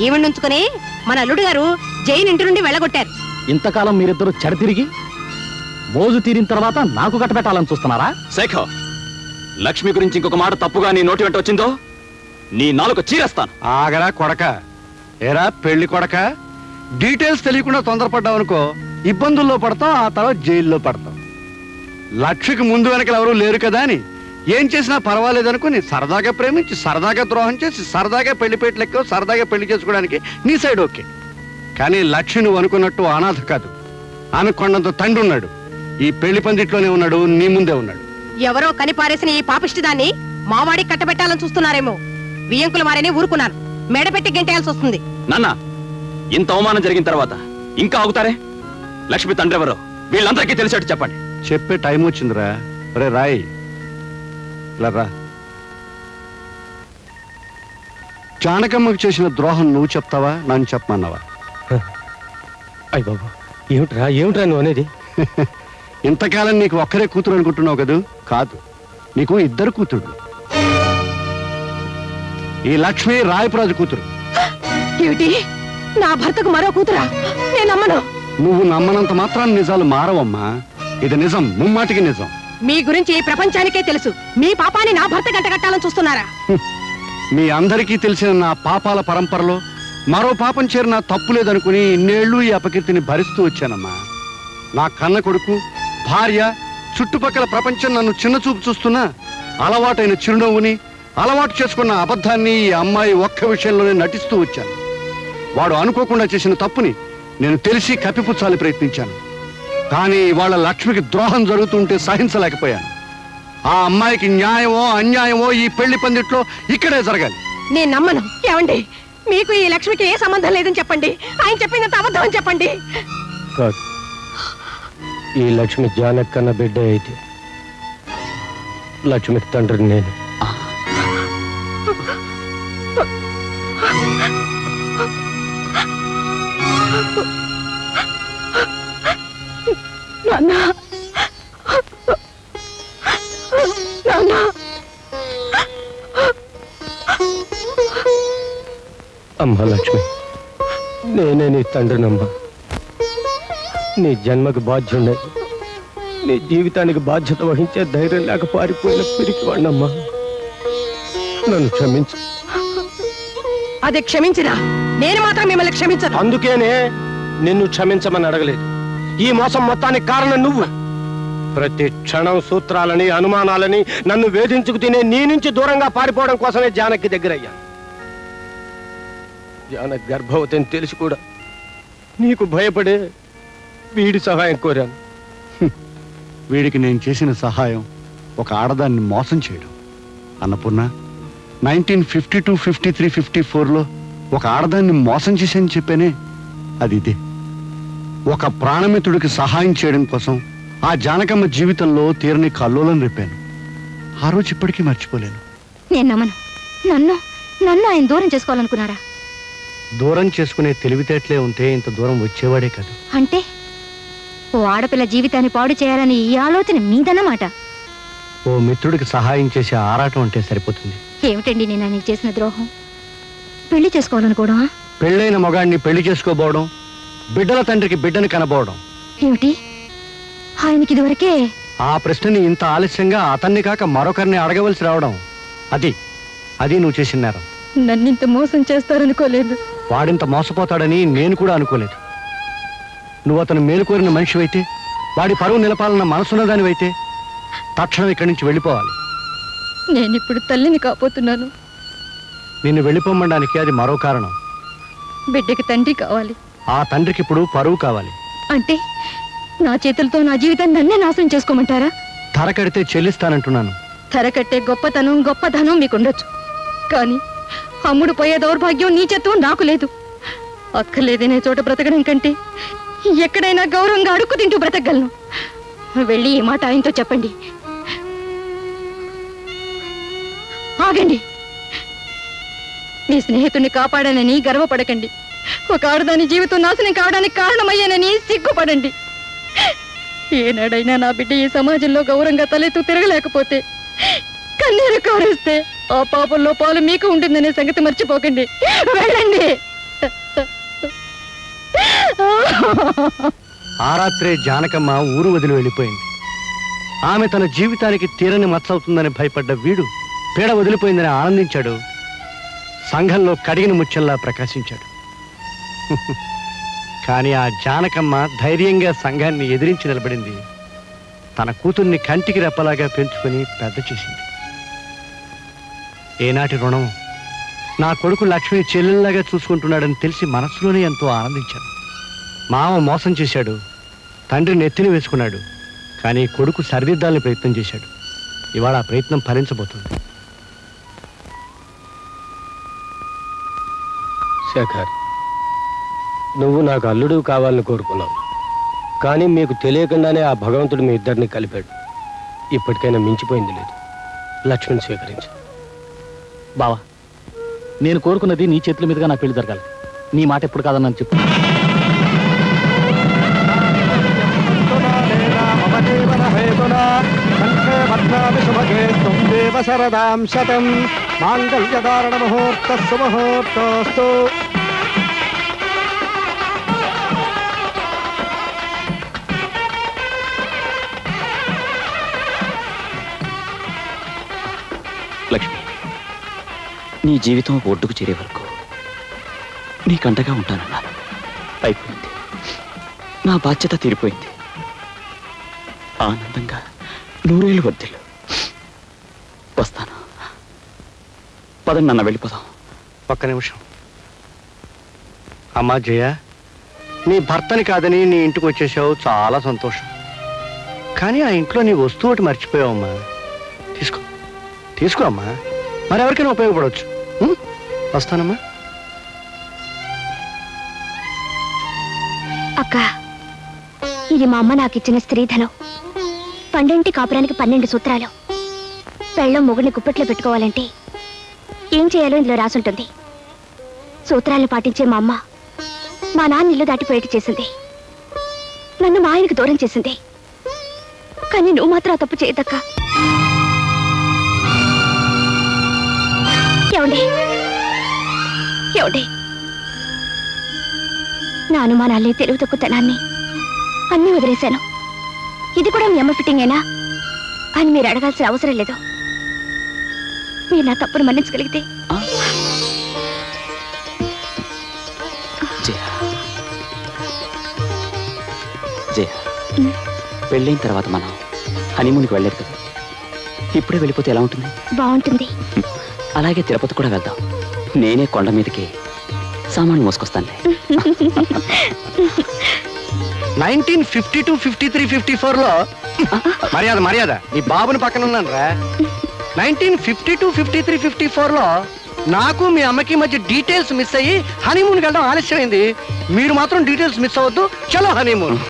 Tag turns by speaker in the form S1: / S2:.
S1: Even ఉంచుకుని మన అల్లుడు గారు జైన్ ఇంటి నుండి వెళ్ళగొట్టారు.
S2: ఇంతకాలం మీరిద్దరూ చెడతిరిగి మోజు తీరిన తర్వాత నాకు కట్టబెట్టాలని చూస్తున్నారా?
S3: శేఖర్, లక్ష్మి గురించి ఇంకొక మాట తప్పుగా నీ నోటి వెంట వచ్చిందో నీ నాలుక చీరేస్తాను.
S4: ఆగరా కొడక. ఏరా పెళ్లి కొడక, డీటెయిల్స్ తెలియకుండా తొందరపడ్డావనుకో ఇబ్బందుల్లో పడతాం, ఆ తర్వాత జైల్లో పడతాం. లక్ష్మికి ముందు వెనకలు ఎవరూ లేరు కదా అని ఏం చేసినా పర్వాలేదనుకుని సరదాగా ప్రేమించి సరదాగా ద్రోహం చేసి సరదాగా పెళ్లిపేటలెక్కో సరదాగా పెళ్లి చేసుకోవడానికి నీ సైడ్ ఓకే. కానీ లక్ష్మి నువ్వు అనుకున్నట్టు అనాథ కాదు. ఆమె కొండంత తండ్రి ఉన్నాడు. ఈ పెళ్లి పందిట్లోనే ఉన్నాడు, నీ ముందే ఉన్నాడు.
S1: ఎవరో కనిపారేసిన ఈ పాపిష్టిదాన్ని మావాడికి కట్టబెట్టాలని చూస్తున్నారేమో. వియంకుల వారని ఊరుకున్నాను, మెడపెట్టి గెంటేయాల్సి వస్తుంది.
S3: నాన్న, ఇంత అవమానం జరిగిన తర్వాత ఇంకా ఆగుతారే? లక్ష్మి తండ్రి ఎవరో వీళ్ళందరికీ తెలిసేట్టు చెప్పండి.
S4: చెప్పే టైం వచ్చిందిరా. రే రాయ్, ఇలా రా. జానకమ్మకు చేసిన ద్రోహం నువ్వు చెప్తావా, నన్ను చెప్పమన్నావా?
S2: అయ్య బాబు, ఏమిట్రా ఏమిట్రా నువ్వు అనేది?
S4: ఇంతకాలం నీకు ఒక్కరే కూతురు అనుకుంటున్నావు కదూ? కాదు, నీకు ఇద్దరు కూతురు. ఈ లక్ష్మి రాయపురాజు కూతురు.
S1: ఏమిటి, నా భర్తకు మరో కూతురా? నేను నమ్మను.
S4: నువ్వు నమ్మనంత మాత్రాన్ని నిజాలు మారవమ్మా. ఇది నిజం, ముమ్మాటికి నిజం.
S1: మీ గురించి ఈ ప్రపంచానికే తెలుసు. మీ పాపాన్ని నా భర్త గంటగట్టాలని చూస్తున్నారా?
S4: మీ అందరికీ తెలిసిన నా పాపాల పరంపరలో మరో పాపం చేరిన తప్పు లేదనుకుని ఇన్నేళ్లు ఈ అపకీర్తిని భరిస్తూ వచ్చానమ్మా. నా కన్న కొడుకు, భార్య, చుట్టుపక్కల ప్రపంచం నన్ను చిన్న చూపు చూస్తున్నా అలవాటైన చిరునవ్వుని, అలవాటు చేసుకున్న అబద్ధాన్ని ఈ అమ్మాయి ఒక్క విషయంలోనే నటిస్తూ వచ్చాను. వాడు అనుకోకుండా చేసిన తప్పుని నేను తెలిసి కప్పిపుచ్చాలని ప్రయత్నించాను. కానీ వాళ్ళ లక్ష్మికి ద్రోహం జరుగుతుంటే సహించలేకపోయాను. ఆ అమ్మాయికి న్యాయమో అన్యాయమో ఈ పెళ్లి పందిట్లో ఇక్కడే జరగాలి.
S1: నేను నమ్మను. ఏమండి, మీకు ఈ లక్ష్మికి ఏ సంబంధం లేదని చెప్పండి. ఆయన చెప్పిందంత అబద్ధం అని చెప్పండి.
S2: కాదు, ఈ లక్ష్మి జానకన్న బిడ్డ అయితే లక్ష్మికి తండ్రిని నేను. అమ్మా లక్ష్మి, నేనే నీ తండ్రినమ్మా. నీ జన్మకు బాధ్యుండే, నీ జీవితానికి బాధ్యత వహించే ధైర్యం లేక పారిపోయిన పిరికివాణ్ణమ్మా. నన్ను క్షమించు.
S1: అదే క్షమించినా నేను మాత్రం మిమ్మల్ని క్షమించను.
S2: అందుకేనే నిన్ను క్షమించమని అడగలేదు. ఈ మోసం మొత్తానికి కారణం నువ్వు. ప్రతి క్షణం సూత్రాలని, అనుమానాలని నన్ను వేధించుకు తినే నీ నుంచి దూరంగా పారిపోవడం కోసమే జానకి దగ్గరయ్యా. జానకి గర్భవతిని తెలిసి కూడా నీకు భయపడే వీడి సహాయం కోరాను.
S4: వీడికి నేను చేసిన సహాయం ఒక ఆడదాన్ని మోసం చేయడం. అన్నపూర్ణ, 1952, 53, 54లో ఒక ఆడదాన్ని మోసం చేశాను చెప్పానే, అది ఇదే. ఒక ప్రాణమిత్రుడికి సహాయం చేయడం కోసం ఆ జానకమ్మ జీవితంలో తీరని కల్లోలం రేపాను. ఆ రోజు ఇప్పటికీ మర్చిపోలేను.
S5: నేను నమ్మను. నన్ను ఆయన దూరం చేసుకోవాలనుకున్నారా?
S4: దూరం చేసుకునే తెలివితేటలే ఉంటే ఇంత దూరం వచ్చేవాడే కాదు.
S5: అంటే ఓ ఆడపిల్ల జీవితాన్ని పాడు చేయాలని ఈ ఆలోచన మీదన్నమాట.
S4: ఓ మిత్రుడికి సహాయం చేసే ఆరాటం అంటే సరిపోతుంది.
S5: ఏమిటండి నేను ఆయనకి చేసిన ద్రోహం? పెళ్లి చేసుకోవాలనుకోవడం?
S4: పెళ్ళైన మగాడిని పెళ్లి చేసుకోబోవడం, బిడ్డల తండ్రికి బిడ్డని కనబోవడం.
S5: ఏమిటి, ఆయనకి ఇదివరకే?
S4: ఆ ప్రశ్నని ఇంత ఆలస్యంగా అతన్ని కాక మరొకరిని అడగవలసి రావడం, అది నువ్వు చేసిన నేరం.
S5: నన్నింత మోసం చేస్తారనుకోలేదు.
S4: వాడింత మోసపోతాడని నేను కూడా అనుకోలేదు. నువ్వు అతను మేలుకోరిన మనిషివైతే, వాడి పరువు నిలపాలన్న మనసున్నదానివైతే తక్షణం ఇక్కడి నుంచి వెళ్ళిపోవాలి.
S5: నేనిప్పుడు తల్లిని కాపోతున్నాను.
S4: నిన్ను వెళ్ళిపోమనడానికి అది మరో కారణం.
S5: బిడ్డకి తండ్రి కావాలి.
S4: ఆ తండ్రికి ఇప్పుడు పరువు కావాలి.
S5: అంటే నా చేతులతో నా జీవితాన్ని నన్నే నాశనం చేసుకోమంటారా?
S4: ధర కడితే చెల్లిస్తానంటున్నాను.
S5: ధర కట్టే గొప్పతనం మీకుండొచ్చు, కానీ అమ్ముడు పోయే దౌర్భాగ్యం, నీచత్వం నాకు లేదు. అక్కర్లేదనే చోట బ్రతకడం కంటే ఎక్కడైనా గౌరవంగా అడుక్కు తింటూ బ్రతకగలను. వెళ్ళి ఈ మాట ఆయనతో చెప్పండి. ఆగండి. మీ స్నేహితుడిని కాపాడానని గర్వపడకండి. ఒక ఆడదాని జీవితం నాశనం కావడానికి కారణమయ్యానని సిగ్గుపడండి. ఏనాడైనా నా బిడ్డ ఈ సమాజంలో గౌరవంగా తలెత్తు తిరగలేకపోతే, కన్నీరు కారుస్తే ఆ పాపంలో పాలు మీకు ఉంటుందనే సంగతి మర్చిపోకండి. వెళ్ళండి.
S4: ఆ రాత్రే జానకమ్మ ఊరు వదిలి వెళ్ళిపోయింది. ఆమె తన జీవితానికి తీరని మచ్చవుతుందని భయపడ్డ వీడు పీడ వదిలిపోయిందని ఆనందించాడు. సంఘంలో కడిగిన ముత్యంలా ప్రకాశించాడు. కానీ ఆ జానకమ్మ ధైర్యంగా సంఘాన్ని ఎదిరించి నిలబడింది. తన కూతుర్ని కంటికి రెప్పలాగా పెంచుకొని పెద్ద చేసింది. ఏనాటి రుణం! నా కొడుకు లక్ష్మి చెల్లెల్లాగా చూసుకుంటున్నాడని తెలిసి మనసులోనే ఎంతో ఆనందించాను. మామ మోసం చేశాడు, తండ్రి నెత్తిని వేసుకున్నాడు. కానీ కొడుకు సరిదిద్దాలని ప్రయత్నం చేశాడు. ఇవాళ ఆ ప్రయత్నం ఫలించబోతుంది.
S2: శేఖర్, నువ్వు నాకు అల్లుడు కావాలని కోరుకున్నావు. కానీ మీకు తెలియకుండానే ఆ భగవంతుడు మీ ఇద్దరిని కలిపాడు. ఇప్పటికైనా మించిపోయింది లేదు. లక్ష్మిని స్వీకరించు.
S6: బావా, నేను కోరుకున్నది నీ చేతుల మీదుగా నా పెళ్లి జరగాలి. నీ మాట ఎప్పుడు కాదన్నాను చెప్పు.
S3: లక్ష్మి, నీ జీవితం ఒడ్డుకు చేరే వరకు నీకంటగా ఉంటానన్నాను. అయిపోయింది. నా బాధ్యత తీరిపోయింది. ఆనందంగా 100 ఏళ్ళు వర్ధిల్లు. వస్తాను. పదండి నాన్న, వెళ్ళిపోదాం.
S4: ఒక్క నిమిషం. అమ్మా జయ, నీ భర్తని కాదని నీ ఇంటికి వచ్చేసావు, చాలా సంతోషం. కానీ ఆ ఇంట్లో నీ వస్తువు ఒకటి మర్చిపోయావమ్మా. తీసుకో తీసుకో అమ్మా, మరెవరికైనా ఉపయోగపడవచ్చు. వస్తానమ్మా.
S7: అక్క, ఇది మా అమ్మ నాకు ఇచ్చిన స్త్రీధనం. 12 కాపురానికి 12 సూత్రాలు. పెళ్ళం మొగుడిని గుప్పెట్లో పెట్టుకోవాలంటే ఏం చేయాలో ఇందులో రాసుంటుంది. సూత్రాలను పాటించే మా అమ్మ మా నాన్న ఇల్లు దాటిపోయేటి చేసింది. నన్ను మా ఆయనకు దూరం చేసింది. కానీ నువ్వు మాత్రం ఆ తప్పు చేయదక్క. ఏమండి ఏమండి, నా అనుమానాల్ని, తెలివి తక్కువతనాన్ని అన్నీ వదిలేశాను. ఇది కూడా మీ అమ్మ ఫిట్టింగేనా అని మీరు అడగాల్సిన అవసరం లేదు. మీరు నా తప్పును మన్నించగలిగితే.
S3: జయ, పెళ్ళైన తర్వాత మనం హనీమూన్కి వెళ్ళలేదు కదా. ఇప్పుడే వెళ్ళిపోతే ఎలా ఉంటుంది?
S7: బాగుంటుంది.
S3: అలాగే తిరుపతి కూడా వెళ్దాం. నేనే కొండ మీదకి సామాను మోసుకొస్తానులే.
S4: 1952, 53, 54లో మర్యాద మర్యాద నీ బాబుని పక్కన ఉన్నాను రా. 1952, 53, 54లో నాకు మీ అమ్మకి మధ్య డీటెయిల్స్ మిస్ అయ్యి హనీమూన్కి వెళ్ళడం ఆలస్యమైంది. మీరు మాత్రం డీటెయిల్స్ మిస్ అవ్వద్దు. చలో హనీమూన్.